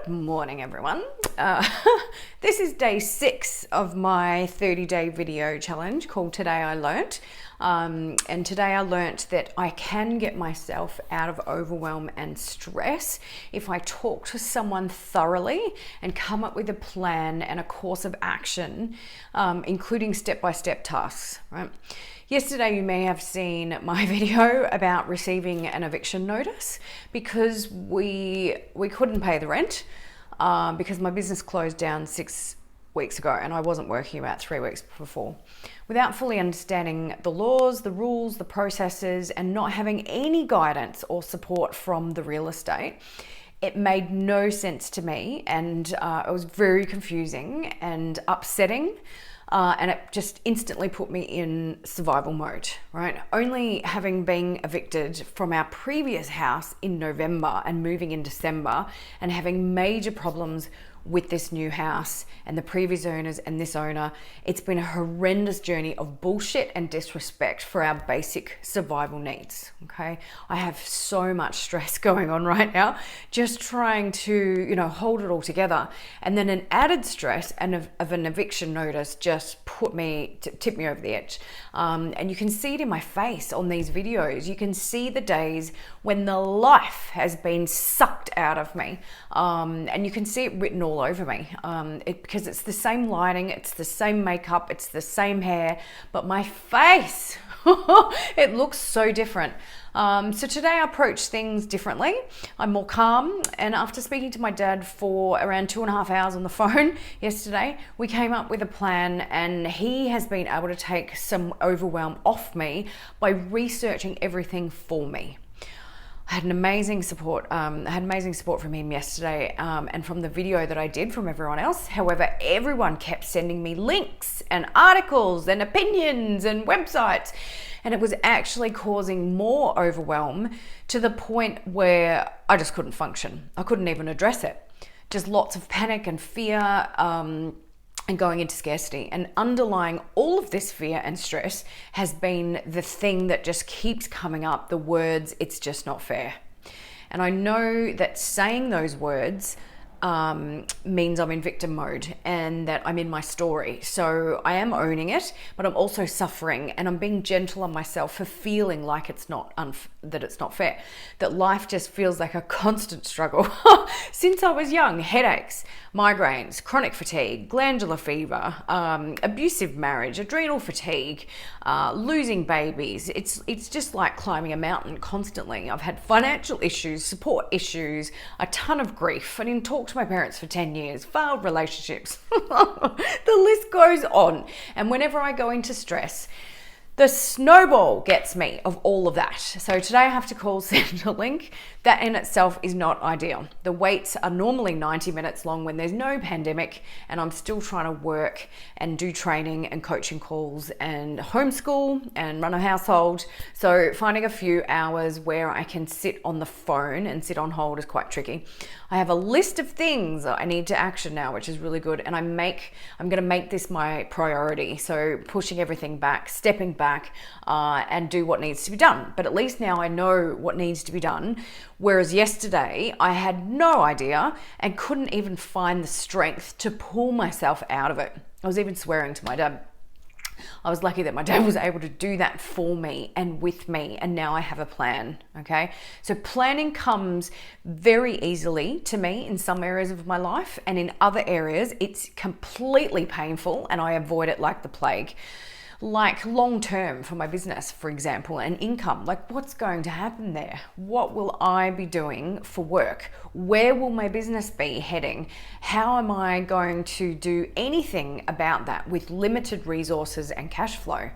Good morning, everyone. This is day 6 of my 30-day video challenge called Today I Learnt. And today I learnt that I can get myself out of overwhelm and stress if I talk to someone thoroughly and come up with a plan and a course of action, including step-by-step tasks, right? Yesterday, you may have seen my video about receiving an eviction notice because we couldn't pay the rent because my business closed down 6 weeks ago and I wasn't working about 3 weeks before. Without fully understanding the laws, the rules, the processes, and not having any guidance or support from the real estate, it made no sense to me, and it was very confusing and upsetting. And it just instantly put me in survival mode, right? Only having been evicted from our previous house in November and moving in December and having major problems with this new house and the previous owners and this owner, it's been a horrendous journey of bullshit and disrespect for our basic survival needs, okay? I have so much stress going on right now, just trying to, hold it all together. And then an added stress of an eviction notice just tipped me over the edge. And you can see it in my face on these videos. You can see the days when the life has been sucked out of me. And you can see it written all over me because it's the same lighting, it's the same makeup, it's the same hair, but my face, it looks so different. So today I approach things differently. I'm more calm, and after speaking to my dad for around 2.5 hours on the phone yesterday, we came up with a plan, and he has been able to take some overwhelm off me by researching everything for me. I had amazing support from him yesterday, and from the video that I did from everyone else. However, everyone kept sending me links and articles and opinions and websites, and it was actually causing more overwhelm to the point where I just couldn't function. I couldn't even address it. Just lots of panic and fear, and going into scarcity. And underlying all of this fear and stress has been the thing that just keeps coming up, the words, "it's just not fair." And I know that saying those words means I'm in victim mode and that I'm in my story. So I am owning it, but I'm also suffering, and I'm being gentle on myself for feeling like it's not fair, that life just feels like a constant struggle. Since I was young, headaches, migraines, chronic fatigue, glandular fever, abusive marriage, adrenal fatigue, losing babies. It's just like climbing a mountain constantly. I've had financial issues, support issues, a ton of grief. I didn't talk to my parents for 10 years, failed relationships. The list goes on. And whenever I go into stress, the snowball gets me of all of that. So today I have to call Centrelink. That in itself is not ideal. The waits are normally 90 minutes long when there's no pandemic, and I'm still trying to work and do training and coaching calls and homeschool and run a household. So finding a few hours where I can sit on the phone and sit on hold is quite tricky. I have a list of things that I need to action now, which is really good. And I'm going to make this my priority. So pushing everything back, stepping back, and do what needs to be done. But at least now I know what needs to be done. Whereas yesterday I had no idea and couldn't even find the strength to pull myself out of it. I was even swearing to my dad. I was lucky that my dad was able to do that for me and with me, and now I have a plan, okay? So planning comes very easily to me in some areas of my life, and in other areas it's completely painful and I avoid it like the plague. Like long term for my business, for example, and income. Like, what's going to happen there? What will I be doing for work? Where will my business be heading? How am I going to do anything about that with limited resources and cash flow?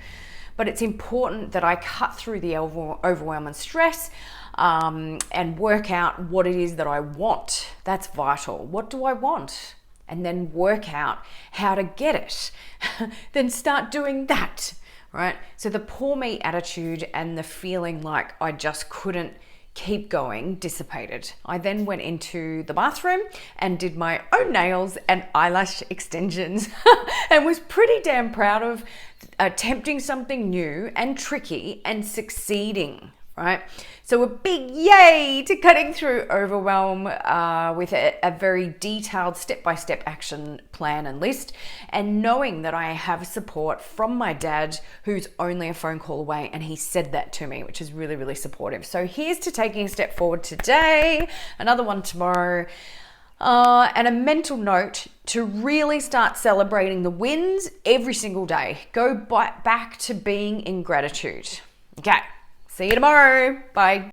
But it's important that I cut through the overwhelm and stress and work out what it is that I want. That's vital. What do I want? And then work out how to get it. Then start doing that, right? So the poor me attitude and the feeling like I just couldn't keep going dissipated. I then went into the bathroom and did my own nails and eyelash extensions and was pretty damn proud of attempting something new and tricky and succeeding, right? So a big yay to cutting through overwhelm with a very detailed step-by-step action plan and list, and knowing that I have support from my dad, who's only a phone call away, and he said that to me, which is really, really supportive. So here's to taking a step forward today, another one tomorrow, and a mental note to really start celebrating the wins every single day. Go back to being in gratitude. Okay. See you tomorrow. Bye.